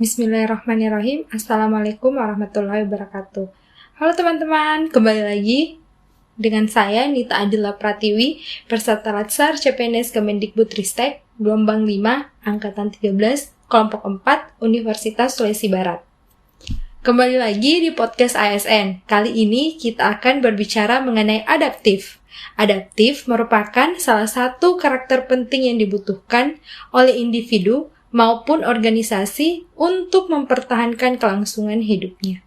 Bismillahirrahmanirrahim. Assalamualaikum warahmatullahi wabarakatuh. Halo teman-teman, kembali lagi dengan saya Nita Adila Pratiwi, peserta Latsar CPNS Kemendikbudristek, gelombang 5, angkatan 13, kelompok 4, Universitas Sulawesi Barat. Kembali lagi di podcast ASN. Kali ini kita akan berbicara mengenai adaptif. Adaptif merupakan salah satu karakter penting yang dibutuhkan oleh individu maupun organisasi untuk mempertahankan kelangsungan hidupnya.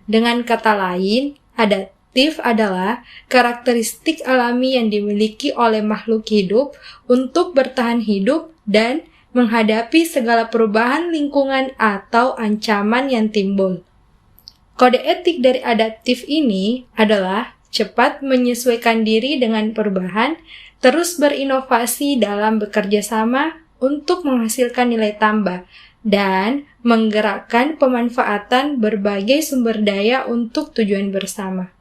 Dengan kata lain, adaptif adalah karakteristik alami yang dimiliki oleh makhluk hidup untuk bertahan hidup dan menghadapi segala perubahan lingkungan atau ancaman yang timbul. Kode etik dari adaptif ini adalah cepat menyesuaikan diri dengan perubahan, terus berinovasi dalam bekerja sama untuk menghasilkan nilai tambah, dan menggerakkan pemanfaatan berbagai sumber daya untuk tujuan bersama.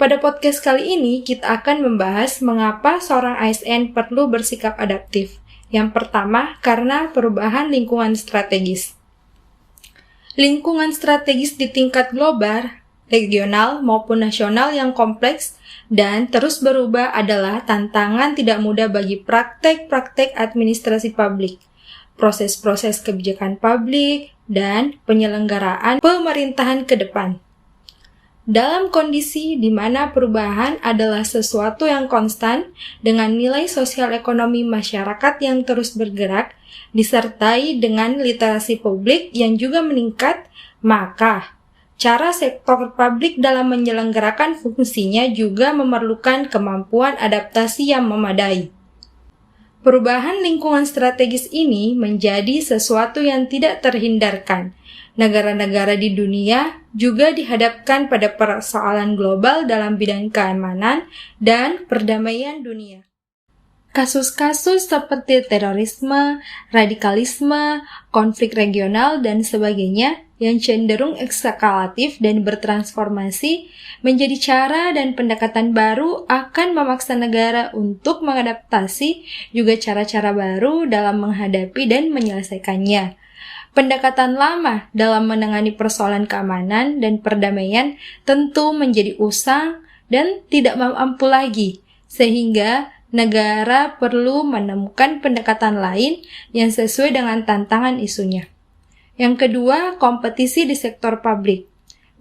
Pada podcast kali ini, kita akan membahas mengapa seorang ASN perlu bersikap adaptif. Yang pertama, karena perubahan lingkungan strategis. Lingkungan strategis di tingkat global, regional maupun nasional yang kompleks dan terus berubah adalah tantangan tidak mudah bagi praktek-praktek administrasi publik, proses-proses kebijakan publik, dan penyelenggaraan pemerintahan ke depan. Dalam kondisi di mana perubahan adalah sesuatu yang konstan dengan nilai sosial ekonomi masyarakat yang terus bergerak, disertai dengan literasi publik yang juga meningkat, maka cara sektor publik dalam menyelenggarakan fungsinya juga memerlukan kemampuan adaptasi yang memadai. Perubahan lingkungan strategis ini menjadi sesuatu yang tidak terhindarkan. Negara-negara di dunia juga dihadapkan pada persoalan global dalam bidang keamanan dan perdamaian dunia. Kasus-kasus seperti terorisme, radikalisme, konflik regional, dan sebagainya yang cenderung eskalatif dan bertransformasi menjadi cara dan pendekatan baru akan memaksa negara untuk mengadaptasi juga cara-cara baru dalam menghadapi dan menyelesaikannya. Pendekatan lama dalam menangani persoalan keamanan dan perdamaian tentu menjadi usang dan tidak mampu lagi, sehingga negara perlu menemukan pendekatan lain yang sesuai dengan tantangan isunya. Yang kedua, kompetisi di sektor publik.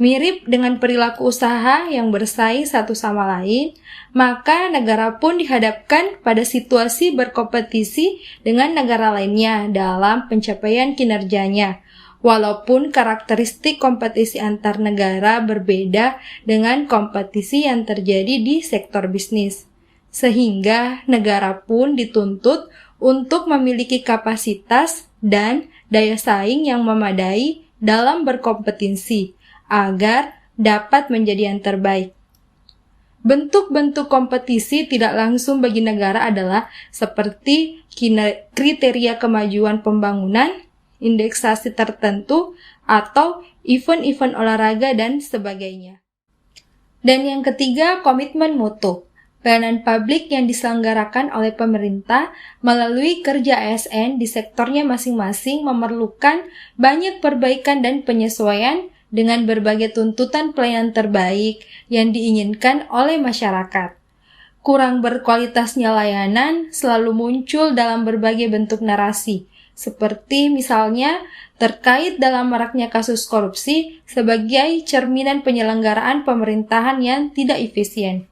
Mirip dengan perilaku usaha yang bersaing satu sama lain, maka negara pun dihadapkan pada situasi berkompetisi dengan negara lainnya dalam pencapaian kinerjanya. Walaupun karakteristik kompetisi antar negara berbeda dengan kompetisi yang terjadi di sektor bisnis. Sehingga negara pun dituntut untuk memiliki kapasitas dan daya saing yang memadai dalam berkompetisi agar dapat menjadi yang terbaik. Bentuk-bentuk kompetisi tidak langsung bagi negara adalah seperti kriteria kemajuan pembangunan, indeksasi tertentu, atau event-event olahraga dan sebagainya. Dan yang ketiga, komitmen mutu. Pelayanan publik yang diselenggarakan oleh pemerintah melalui kerja ASN di sektornya masing-masing memerlukan banyak perbaikan dan penyesuaian dengan berbagai tuntutan pelayanan terbaik yang diinginkan oleh masyarakat. Kurang berkualitasnya layanan selalu muncul dalam berbagai bentuk narasi, seperti misalnya terkait dalam maraknya kasus korupsi sebagai cerminan penyelenggaraan pemerintahan yang tidak efisien.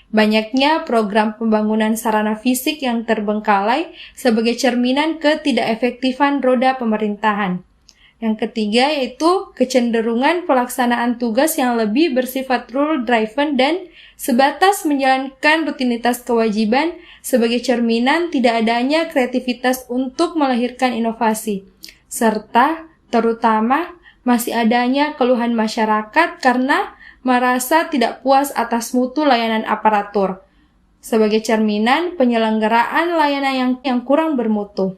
Banyaknya program pembangunan sarana fisik yang terbengkalai sebagai cerminan ketidakefektifan roda pemerintahan. Yang ketiga yaitu kecenderungan pelaksanaan tugas yang lebih bersifat rule-driven dan sebatas menjalankan rutinitas kewajiban sebagai cerminan tidak adanya kreativitas untuk melahirkan inovasi, serta terutama masih adanya keluhan masyarakat karena merasa tidak puas atas mutu layanan aparatur, sebagai cerminan penyelenggaraan layanan yang kurang bermutu.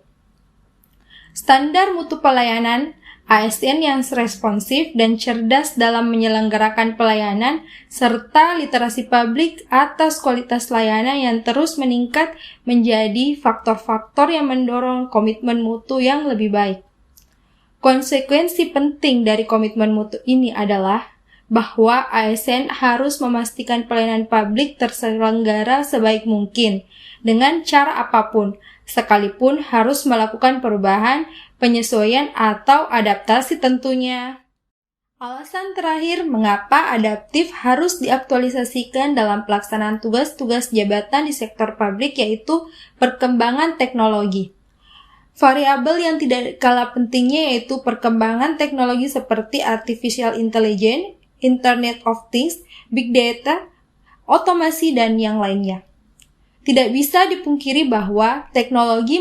Standar mutu pelayanan ASN yang responsif dan cerdas dalam menyelenggarakan pelayanan, serta literasi publik atas kualitas layanan yang terus meningkat menjadi faktor-faktor yang mendorong komitmen mutu yang lebih baik. Konsekuensi penting dari komitmen mutu ini adalah bahwa ASN harus memastikan pelayanan publik terselenggara sebaik mungkin dengan cara apapun, sekalipun harus melakukan perubahan, penyesuaian, atau adaptasi tentunya. Alasan terakhir mengapa adaptif harus diaktualisasikan dalam pelaksanaan tugas-tugas jabatan di sektor publik yaitu perkembangan teknologi. Variabel yang tidak kalah pentingnya yaitu perkembangan teknologi seperti artificial intelligence, Internet of Things, Big Data, otomasi, dan yang lainnya. Tidak bisa dipungkiri bahwa teknologi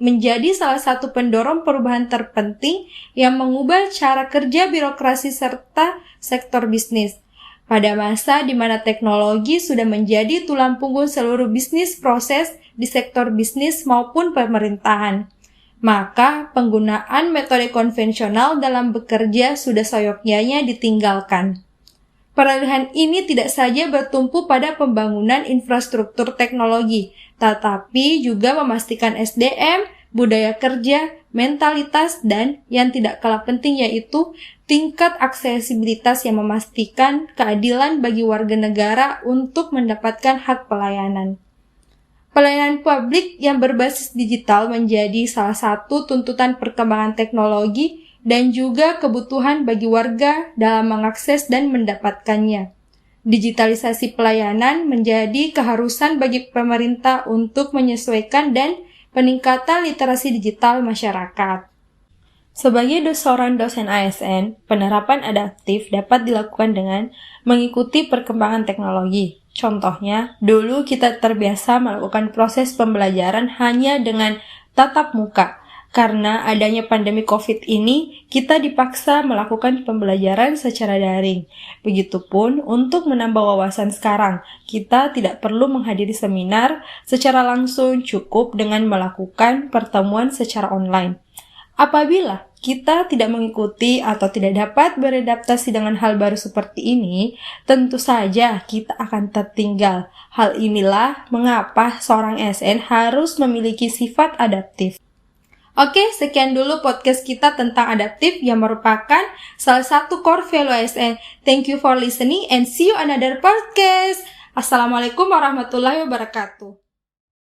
menjadi salah satu pendorong perubahan terpenting yang mengubah cara kerja birokrasi serta sektor bisnis. Pada masa di mana teknologi sudah menjadi tulang punggung seluruh bisnis proses di sektor bisnis maupun pemerintahan, maka penggunaan metode konvensional dalam bekerja sudah seyogyanya ditinggalkan. Peralihan ini tidak saja bertumpu pada pembangunan infrastruktur teknologi, tetapi juga memastikan SDM, budaya kerja, mentalitas, dan yang tidak kalah penting yaitu tingkat aksesibilitas yang memastikan keadilan bagi warga negara untuk mendapatkan hak pelayanan. Pelayanan publik yang berbasis digital menjadi salah satu tuntutan perkembangan teknologi dan juga kebutuhan bagi warga dalam mengakses dan mendapatkannya. Digitalisasi pelayanan menjadi keharusan bagi pemerintah untuk menyesuaikan dan peningkatan literasi digital masyarakat. Sebagai seorang dosen ASN, penerapan adaptif dapat dilakukan dengan mengikuti perkembangan teknologi. Contohnya, dulu kita terbiasa melakukan proses pembelajaran hanya dengan tatap muka. Karena adanya pandemi COVID ini, kita dipaksa melakukan pembelajaran secara daring. Begitupun untuk menambah wawasan sekarang, kita tidak perlu menghadiri seminar secara langsung, cukup dengan melakukan pertemuan secara online. Apabila kita tidak mengikuti atau tidak dapat beradaptasi dengan hal baru seperti ini, tentu saja kita akan tertinggal. Hal inilah mengapa seorang ASN harus memiliki sifat adaptif. Oke, sekian dulu podcast kita tentang adaptif yang merupakan salah satu core value ASN. Thank you for listening and see you another podcast. Assalamualaikum warahmatullahi wabarakatuh.